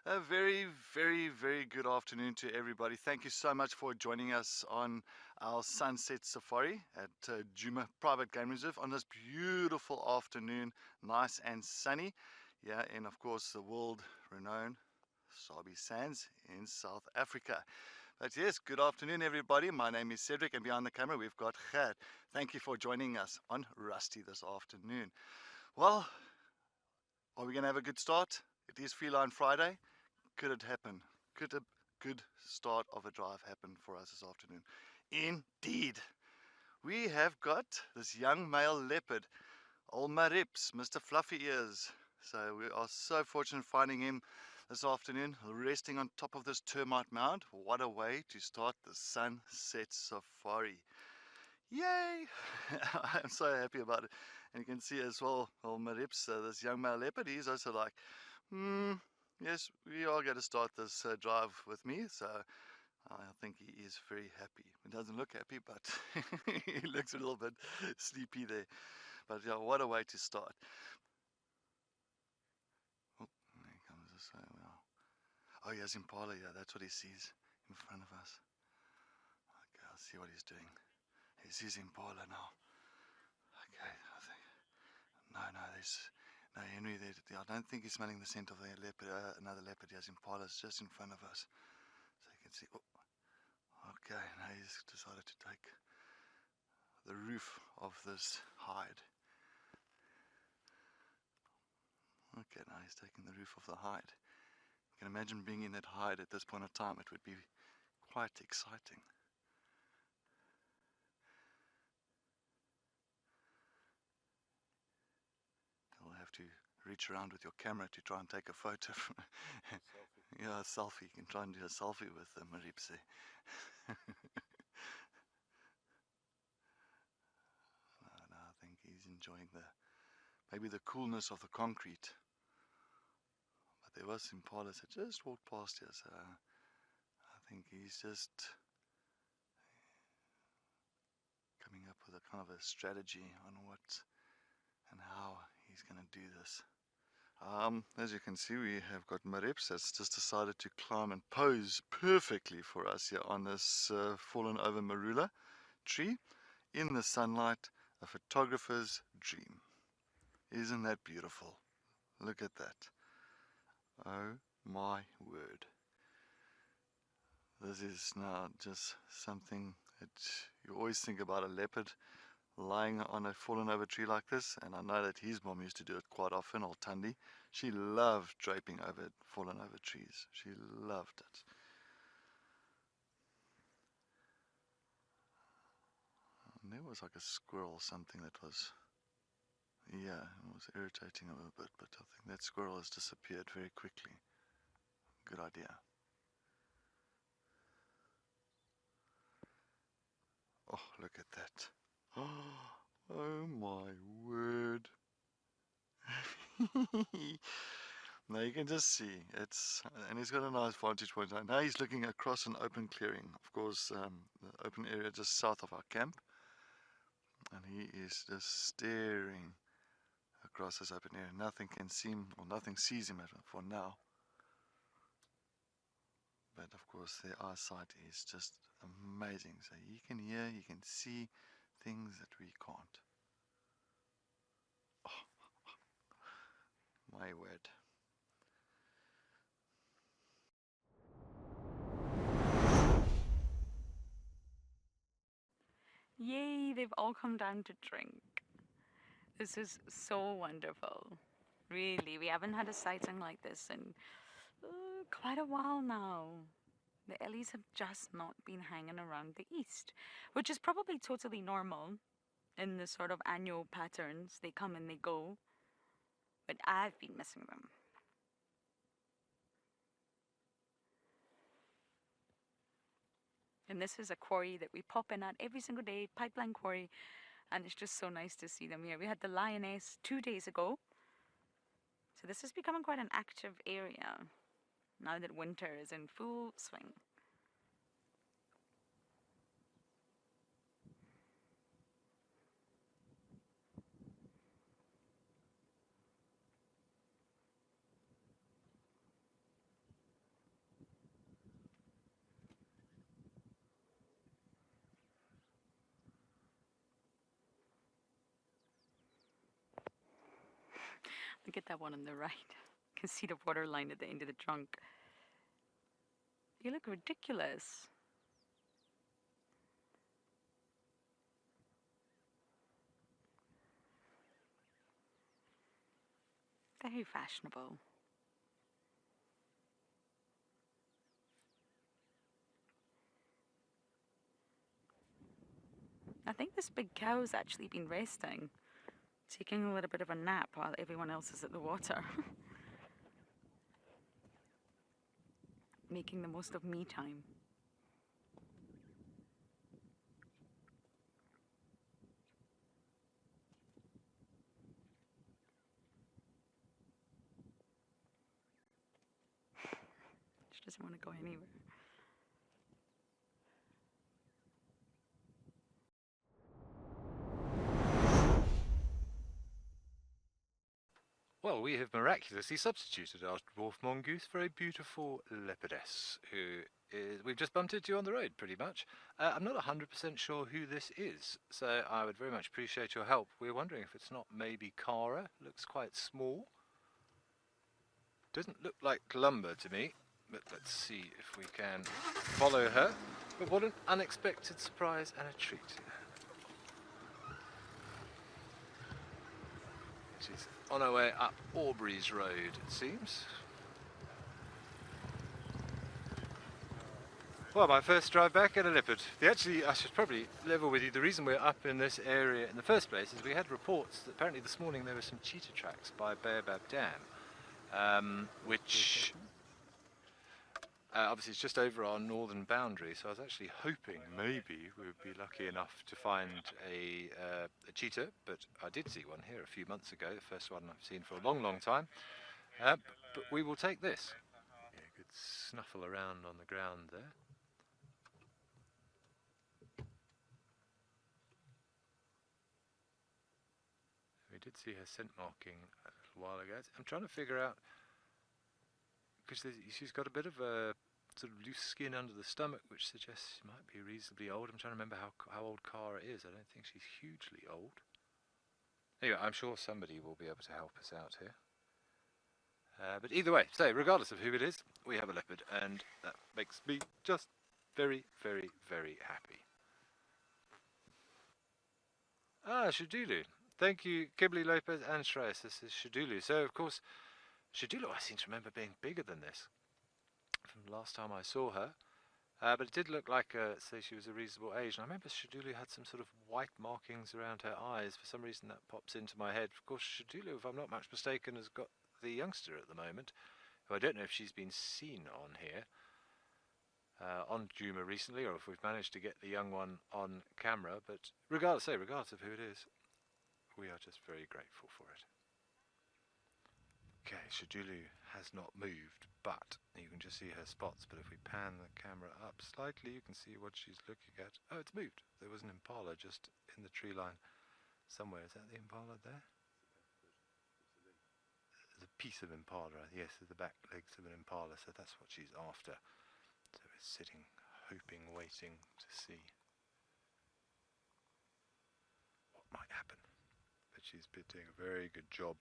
A very, very, very good afternoon to everybody. Thank you so much for joining us on our sunset safari at Djuma Private Game Reserve on this beautiful afternoon, nice and sunny. Yeah, and of course the world-renowned Sabi Sands in South Africa. But yes, good afternoon everybody. My name is Cedric and behind the camera we've got Gert. Thank you for joining us on Rusty this afternoon. Well, are we going to have a good start? It is Feline Friday. Could it happen? Could a good start of a drive happen for us this afternoon? Indeed. We have got this young male leopard, old Maribye, Mr. Fluffy Ears. So we are so fortunate finding him this afternoon, resting on top of this termite mound. What a way to start the sunset safari. Yay! I'm so happy about it. And you can see as well, old Maribye, this young male leopard, he's also like, yes, we are going to start this drive with me, so I think he is very happy. He doesn't look happy, but he looks a little bit sleepy there. But yeah, what a way to start. Oh, there comes this way. Oh, he has impala, yeah, that's what he sees in front of us. Okay, I'll see what he's doing. He sees impala now. Okay, I think, no, Henry, I don't think he's smelling the scent of the leopard, another leopard. He has impalas just in front of us. So you can see, oh, okay, now he's decided to take the roof of this hide. Okay, now he's taking the roof of the hide. You can imagine being in that hide at this point of time. It would be quite exciting. You'll have to reach around with your camera to try and take a photo. Yeah, a selfie. You can try and do a selfie with Maribye. No, I think he's enjoying maybe the coolness of the concrete. But there was impalas that just walked past here, so I think he's just coming up with a kind of a strategy on what and how he's going to do this. As you can see, we have got Maribye that's just decided to climb and pose perfectly for us here on this fallen over marula tree in the sunlight, a photographer's dream. Isn't that beautiful? Look at that. Oh my word. This is now just something that you always think about, a leopard lying on a fallen over tree like this, and I know that his mom used to do it quite often, old Tundi. She loved draping over fallen over trees. She loved it. And there was like a squirrel, something that was, yeah, it was irritating a little bit, but I think that squirrel has disappeared very quickly. Good idea. Oh, look at that. Oh my word. Now you can just see and he's got a nice vantage point. Now he's looking across an open clearing, of course, the open area just south of our camp, and he is just staring across this open area. Nothing can seem, or nothing sees him for now. But of course their eyesight is just amazing. So he can hear, he can see things that we can't. Oh, my word. Yay, they've all come down to drink. This is so wonderful. Really, we haven't had a sighting like this in quite a while now. The Ellies have just not been hanging around the east, which is probably totally normal in the sort of annual patterns. They come and they go, but I've been missing them. And this is a quarry that we pop in at every single day, pipeline quarry, and it's just so nice to see them here. We had the lioness 2 days ago, so this is becoming quite an active area now that winter is in full swing. Look at that one on the right. You can see the water line at the end of the trunk. You look ridiculous. Very fashionable. I think this big cow's actually been resting, taking a little bit of a nap while everyone else is at the water. Making the most of me time. She doesn't want to go anywhere. Well, we have miraculously substituted our dwarf mongoose for a beautiful leopardess who is. We've just bumped into on the road, pretty much. I'm not 100% sure who this is, so I would very much appreciate your help. We're wondering if it's not maybe Cara. Looks quite small. Doesn't look like lumber to me, but let's see if we can follow her. But what an unexpected surprise and a treat. She's on her way up Aubrey's Road, it seems. Well, my first drive back at a leopard. Actually, I should probably level with you. The reason we're up in this area in the first place is we had reports that apparently this morning there were some cheetah tracks by Baobab Dam, which obviously it's just over our northern boundary. So I was actually hoping maybe we would be lucky enough to find a cheetah, but I did see one here a few months ago, the first one I've seen for a long, long time. But we will take this. Yeah, good snuffle around on the ground there. We did see her scent marking a little while ago. I'm trying to figure out, because she's got a bit of a sort of loose skin under the stomach, which suggests she might be reasonably old. I'm trying to remember how old Cara is. I don't think she's hugely old. Anyway, I'm sure somebody will be able to help us out here. But either way, so regardless of who it is, we have a leopard, and that makes me just very, very, very happy. Ah, Xidulu. Thank you, Kibli Lopez and Shreyas. This is Xidulu. So, of course, Xidulu, I seem to remember being bigger than this from the last time I saw her. But it did look like, say, she was a reasonable age. And I remember Xidulu had some sort of white markings around her eyes. For some reason, that pops into my head. Of course, Xidulu, if I'm not much mistaken, has got the youngster at the moment, who I don't know if she's been seen on here, on Djuma recently, or if we've managed to get the young one on camera. But regardless of who it is, we are just very grateful for it. Okay, Xidulu has not moved, but you can just see her spots. But if we pan the camera up slightly, you can see what she's looking at. Oh, it's moved. There was an impala just in the tree line somewhere. Is that the impala there? There's a piece of impala. Yes, there's the back legs of an impala, so that's what she's after. So we're sitting, hoping, waiting to see what might happen. But she's been doing a very good job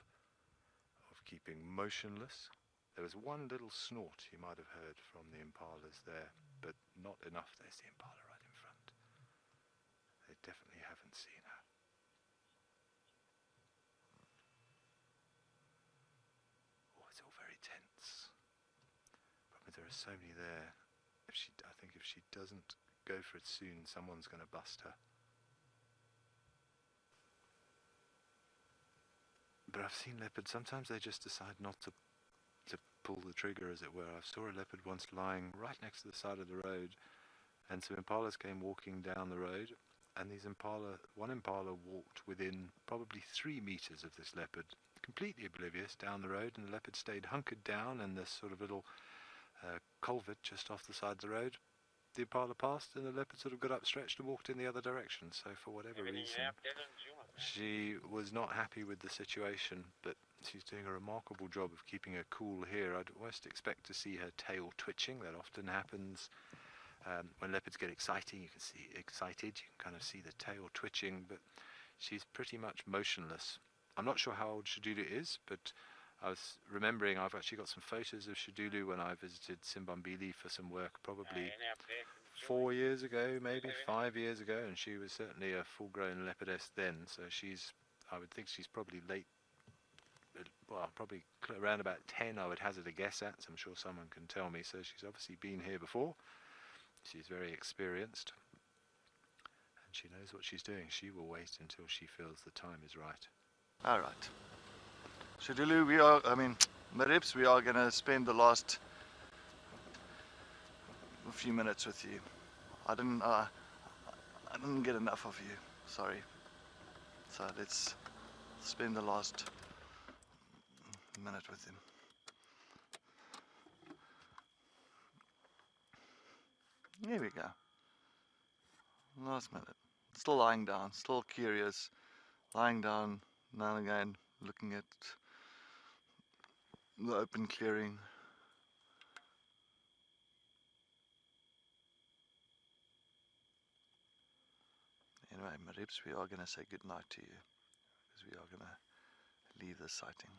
of keeping motionless. There was one little snort you might have heard from the impalas there, but not enough. There's the impala right in front. They definitely haven't seen her. Oh, it's all very tense. Problem is there are so many there. I think if she doesn't go for it soon, someone's going to bust her. But I've seen leopards, sometimes they just decide not to pull the trigger, as it were. I saw a leopard once lying right next to the side of the road, and some impalas came walking down the road, and one impala walked within probably 3 meters of this leopard, completely oblivious, down the road, and the leopard stayed hunkered down in this sort of little culvert just off the side of the road. The impala passed, and the leopard sort of got upstretched and walked in the other direction. So for whatever reason, she was not happy with the situation, but she's doing a remarkable job of keeping her cool here. I'd almost expect to see her tail twitching. That often happens when leopards get excited. You can kind of see the tail twitching, but she's pretty much motionless. I'm not sure how old Xidulu is, but I was remembering I've actually got some photos of Xidulu when I visited Simbambili for some work, probably 4 years ago, maybe 5 years ago, and she was certainly a full-grown leopardess then. So I would think she's probably late, well, probably around about 10, I would hazard a guess at. So I'm sure someone can tell me. So she's obviously been here before. She's very experienced, and she knows what she's doing. She will wait until she feels the time is right. All right. Xidulu, Maribye, we are going to spend the last few minutes with you. I didn't get enough of you. Sorry. So let's spend the last minute with him. Here we go. Last minute. Still lying down, still curious. Lying down now and again, looking at the open clearing. Anyway, Maribye, we are going to say goodnight to you, because we are going to leave the sighting.